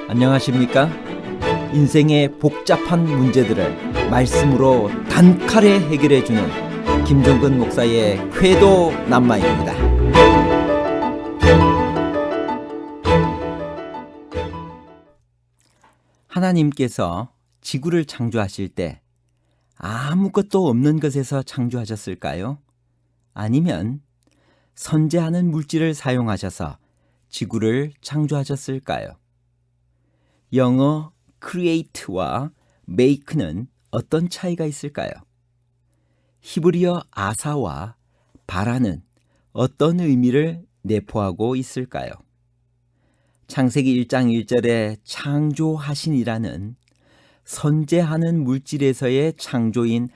안녕하십니까? 인생의 복잡한 문제들을 말씀으로 단칼에 해결해주는 김종근 목사의 쾌도 남마입니다. 하나님께서 지구를 창조하실 때 아무것도 없는 것에서 창조하셨을까요? 아니면 선재하는 물질을 사용하셔서 지구를 창조하셨을까요? 영어 create와 make는 어떤 차이가 있을까요? 히브리어 아사와 바라는 어떤 의미를 내포하고 있을까요? 창세기 1장 1절에 창조하신이라는 선재하는 물질에서의 창조인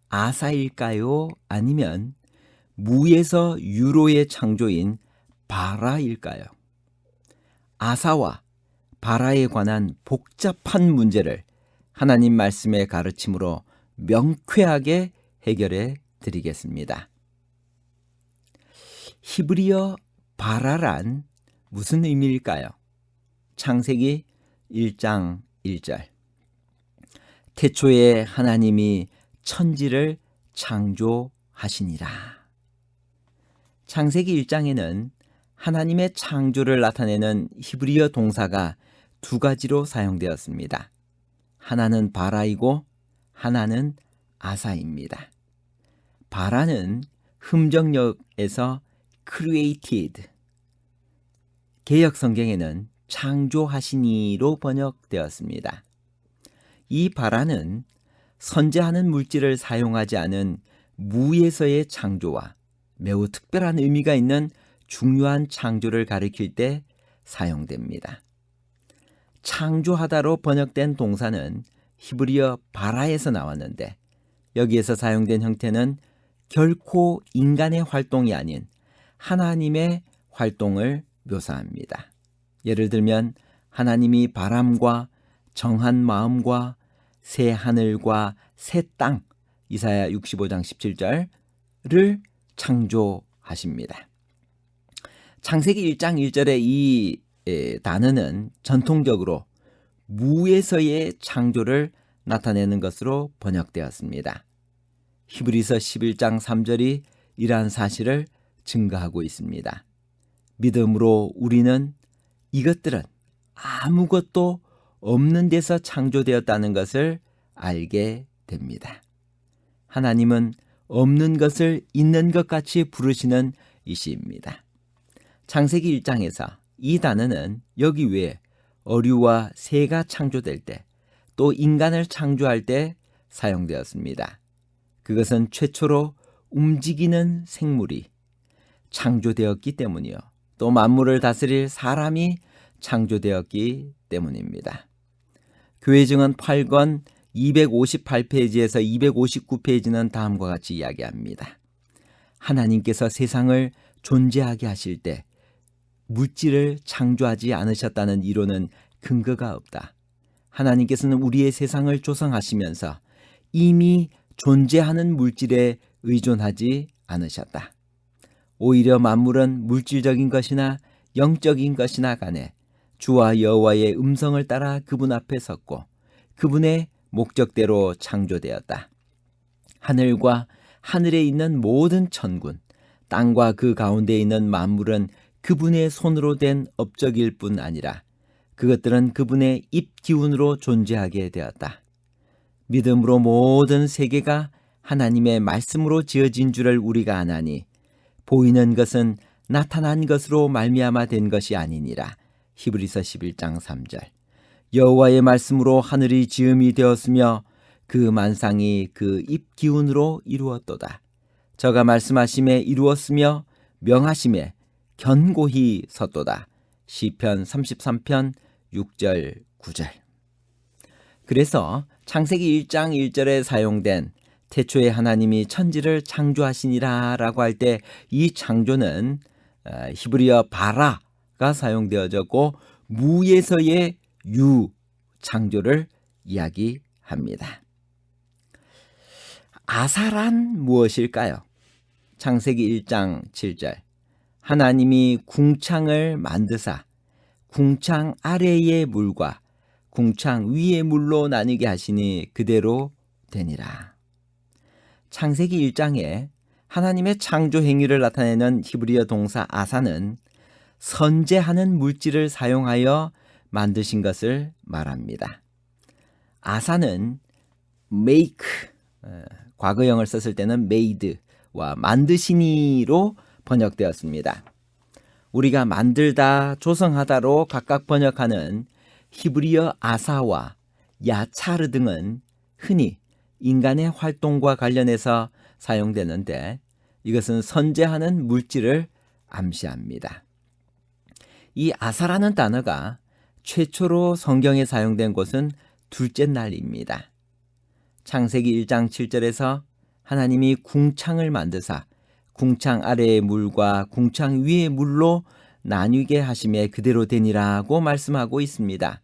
아사일까요? 아니면 무에서 유로의 창조인 바라일까요? 아사와 바라에 관한 복잡한 문제를 하나님 말씀의 가르침으로 명쾌하게 해결해 드리겠습니다. 히브리어 바라란 무슨 의미일까요? 창세기 1장 1절. 태초에 하나님이 천지를 창조하시니라. 창세기 1장에는 하나님의 창조를 나타내는 히브리어 동사가 두 가지로 사용되었습니다. 하나는 바라이고 하나는 아사입니다. 바라는 흠정역에서 created, 개역 성경에는 창조하시니로 번역되었습니다. 이 바라는 선재하는 물질을 사용하지 않은 무에서의 창조와 매우 특별한 의미가 있는 중요한 창조를 가리킬 때 사용됩니다. 창조하다로 번역된 동사는 히브리어 바라에서 나왔는데 여기에서 사용된 형태는 결코 인간의 활동이 아닌 하나님의 활동을 묘사합니다. 예를 들면 하나님이 바람과 정한 마음과 새 하늘과 새 땅, 이사야 65장 17절을 창조하십니다. 창세기 1장 1절의 이 단어는 전통적으로 무에서의 창조를 나타내는 것으로 번역되었습니다. 히브리서 11장 3절이 이러한 사실을 증거하고 있습니다. 믿음으로 우리는 이것들은 아무것도 없는 데서 창조되었다는 것을 알게 됩니다. 하나님은 없는 것을 있는 것 같이 부르시는 이시입니다. 창세기 1장에서 이 단어는 여기 외에 어류와 새가 창조될 때, 또 인간을 창조할 때 사용되었습니다. 그것은 최초로 움직이는 생물이 창조되었기 때문이요, 또 만물을 다스릴 사람이 창조되었기 때문입니다. 교회증언 8권 258페이지에서 259페이지는 다음과 같이 이야기합니다. 하나님께서 세상을 존재하게 하실 때 물질을 창조하지 않으셨다는 이론은 근거가 없다. 하나님께서는 우리의 세상을 조성하시면서 이미 존재하는 물질에 의존하지 않으셨다. 오히려 만물은 물질적인 것이나 영적인 것이나 간에 주와 여호와의 음성을 따라 그분 앞에 섰고 그분의 목적대로 창조되었다. 하늘과 하늘에 있는 모든 천군, 땅과 그 가운데 있는 만물은 그분의 손으로 된 업적일 뿐 아니라 그것들은 그분의 입 기운으로 존재하게 되었다. 믿음으로 모든 세계가 하나님의 말씀으로 지어진 줄을 우리가 아나니 보이는 것은 나타난 것으로 말미암아 된 것이 아니니라. 히브리서 11장 3절. 여호와의 말씀으로 하늘이 지음이 되었으며 그 만상이 그 입 기운으로 이루었도다. 저가 말씀하심에 이루었으며 명하심에 견고히 섰도다. 시편 33편 6절 9절. 그래서 창세기 1장 1절에 사용된 태초에 하나님이 천지를 창조하시니라 라고 할 때 이 창조는 히브리어 바라가 사용되어졌고 무에서의 유 창조를 이야기합니다. 아사란 무엇일까요? 창세기 1장 7절. 하나님이 궁창을 만드사 궁창 아래의 물과 궁창 위의 물로 나뉘게 하시니 그대로 되니라. 창세기 1장에 하나님의 창조 행위를 나타내는 히브리어 동사 아사는 선재하는 물질을 사용하여 만드신 것을 말합니다. 아사는 make, 과거형을 썼을 때는 made와 만드시니로 번역되었습니다. 우리가 만들다, 조성하다로 각각 번역하는 히브리어 아사와 야차르 등은 흔히 인간의 활동과 관련해서 사용되는데 이것은 선재하는 물질을 암시합니다. 이 아사라는 단어가 최초로 성경에 사용된 곳은 둘째 날입니다. 창세기 1장 7절에서 하나님이 궁창을 만드사 궁창 아래의 물과 궁창 위의 물로 나뉘게 하심에 그대로 되니라고 말씀하고 있습니다.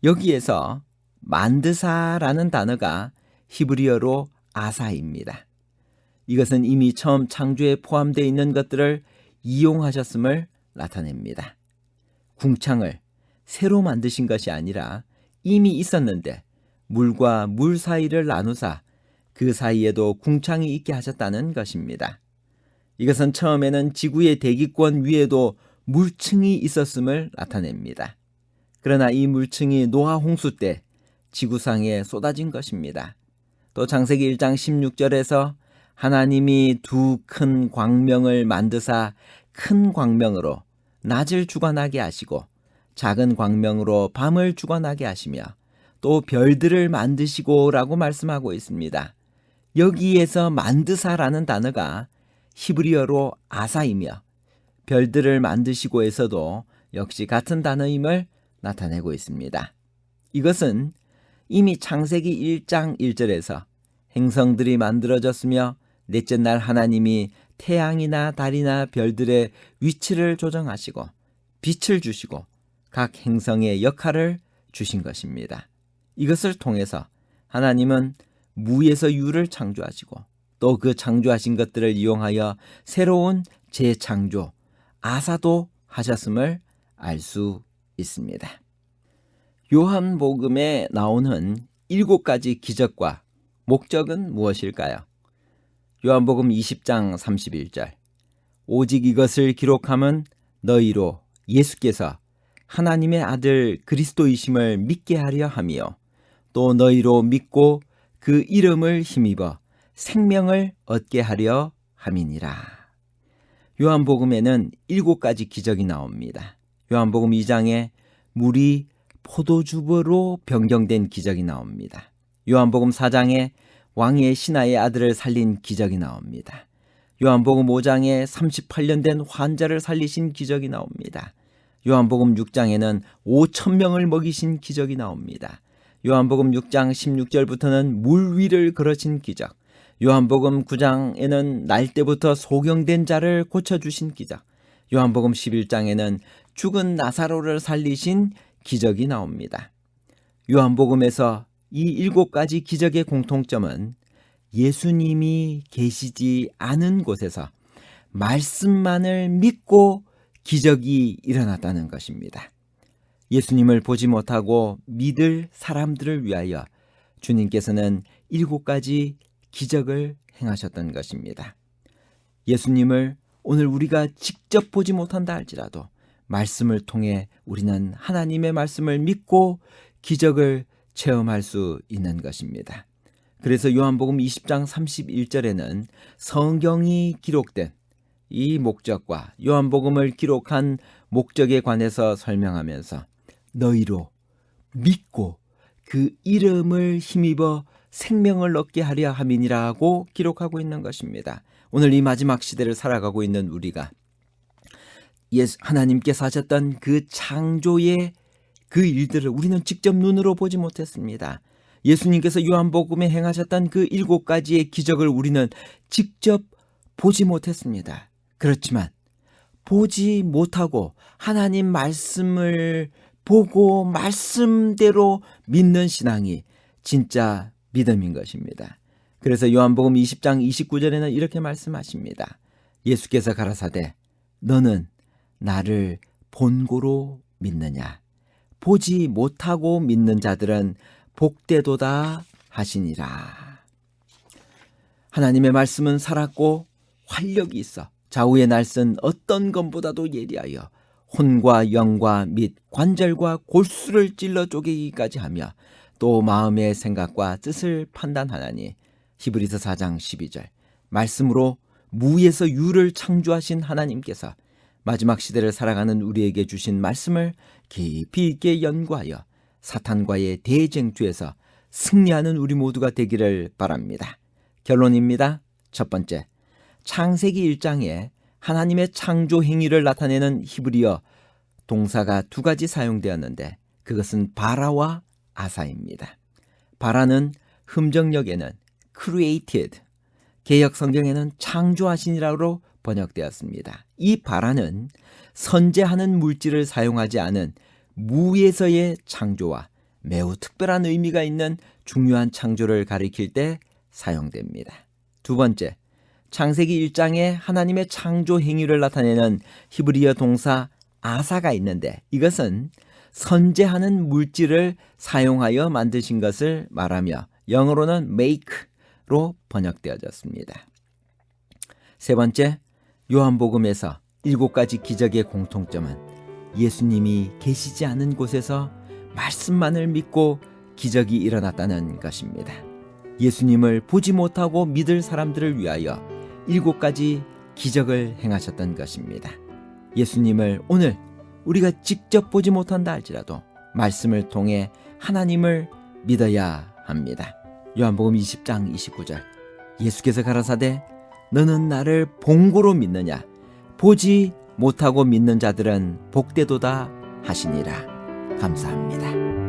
여기에서 만드사라는 단어가 히브리어로 아사입니다. 이것은 이미 처음 창조에 포함되어 있는 것들을 이용하셨음을 나타냅니다. 궁창을 새로 만드신 것이 아니라 이미 있었는데 물과 물 사이를 나누사 그 사이에도 궁창이 있게 하셨다는 것입니다. 이것은 처음에는 지구의 대기권 위에도 물층이 있었음을 나타냅니다. 그러나 이 물층이 노아 홍수 때 지구상에 쏟아진 것입니다. 또 창세기 1장 16절에서 하나님이 두 큰 광명을 만드사 큰 광명으로 낮을 주관하게 하시고 작은 광명으로 밤을 주관하게 하시며 또 별들을 만드시고 라고 말씀하고 있습니다. 여기에서 만드사라는 단어가 히브리어로 아사이며 별들을 만드시고에서도 역시 같은 단어임을 나타내고 있습니다. 이것은 이미 창세기 1장 1절에서 행성들이 만들어졌으며 넷째 날 하나님이 태양이나 달이나 별들의 위치를 조정하시고 빛을 주시고 각 행성의 역할을 주신 것입니다. 이것을 통해서 하나님은 무에서 유를 창조하시고 또 그 창조하신 것들을 이용하여 새로운 재창조, 아사도 하셨음을 알 수 있습니다. 요한복음에 나오는 7가지 기적과 목적은 무엇일까요? 요한복음 20장 31절 오직 이것을 기록함은 너희로 예수께서 하나님의 아들 그리스도이심을 믿게 하려 함이요 또 너희로 믿고 그 이름을 힘입어 생명을 얻게 하려 함이니라. 요한복음에는 7가지 기적이 나옵니다. 요한복음 2장에 물이 포도주버로 변경된 기적이 나옵니다. 요한복음 4장에 왕의 신하의 아들을 살린 기적이 나옵니다. 요한복음 5장에 38년 된 환자를 살리신 기적이 나옵니다. 요한복음 6장에는 5,000명을 먹이신 기적이 나옵니다. 요한복음 6장 16절부터는 물 위를 걸으신 기적, 요한복음 9장에는 날 때부터 소경된 자를 고쳐주신 기적, 요한복음 11장에는 죽은 나사로를 살리신 기적이 나옵니다. 요한복음에서 이 7가지 기적의 공통점은 예수님이 계시지 않은 곳에서 말씀만을 믿고 기적이 일어났다는 것입니다. 예수님을 보지 못하고 믿을 사람들을 위하여 주님께서는 7가지 기적을 행하셨던 것입니다. 예수님을 오늘 우리가 직접 보지 못한다 할지라도 말씀을 통해 우리는 하나님의 말씀을 믿고 기적을 체험할 수 있는 것입니다. 그래서 요한복음 20장 31절에는 성경이 기록된 이 목적과 요한복음을 기록한 목적에 관해서 설명하면서 너희로 믿고 그 이름을 힘입어 생명을 얻게 하려 함이니라고 기록하고 있는 것입니다. 오늘 이 마지막 시대를 살아가고 있는 우리가 하나님께서 하셨던 그 창조의 그 일들을 우리는 직접 눈으로 보지 못했습니다. 예수님께서 요한복음에 행하셨던 그 7가지의 기적을 우리는 직접 보지 못했습니다. 그렇지만 보지 못하고 하나님 말씀을 보고 말씀대로 믿는 신앙이 진짜 믿음인 것입니다. 그래서 요한복음 20장 29절에는 이렇게 말씀하십니다. 예수께서 가라사대 너는 나를 본고로 믿느냐? 보지 못하고 믿는 자들은 복되도다 하시니라. 하나님의 말씀은 살았고 활력이 있어 좌우의 날선 어떤 검보다도 예리하여 혼과 영과 및 관절과 골수를 찔러 쪼개기까지 하며 또 마음의 생각과 뜻을 판단하나니. 히브리서 4장 12절. 말씀으로 무에서 유를 창조하신 하나님께서 마지막 시대를 살아가는 우리에게 주신 말씀을 깊이 있게 연구하여 사탄과의 대쟁투에서 승리하는 우리 모두가 되기를 바랍니다. 결론입니다. 첫 번째, 창세기 1장에 하나님의 창조 행위를 나타내는 히브리어 동사가 두 가지 사용되었는데 그것은 바라와 아사입니다. 바라는 흠정역에는 created, 개역 성경에는 창조하시니라로 번역되었습니다. 이 바라는 선재하는 물질을 사용하지 않은 무에서의 창조와 매우 특별한 의미가 있는 중요한 창조를 가리킬 때 사용됩니다. 두 번째, 창세기 1장에 하나님의 창조 행위를 나타내는 히브리어 동사 아사가 있는데 이것은 선재하는 물질을 사용하여 만드신 것을 말하며 영어로는 make로 번역되어졌습니다. 세 번째, 요한복음에서 7가지 기적의 공통점은 예수님이 계시지 않은 곳에서 말씀만을 믿고 기적이 일어났다는 것입니다. 예수님을 보지 못하고 믿을 사람들을 위하여 7가지 기적을 행하셨던 것입니다. 예수님을 오늘 우리가 직접 보지 못한다 할지라도 말씀을 통해 하나님을 믿어야 합니다. 요한복음 20장 29절. 예수께서 가라사대 너는 나를 본고로 믿느냐? 보지 못하고 믿는 자들은 복되도다 하시니라. 감사합니다.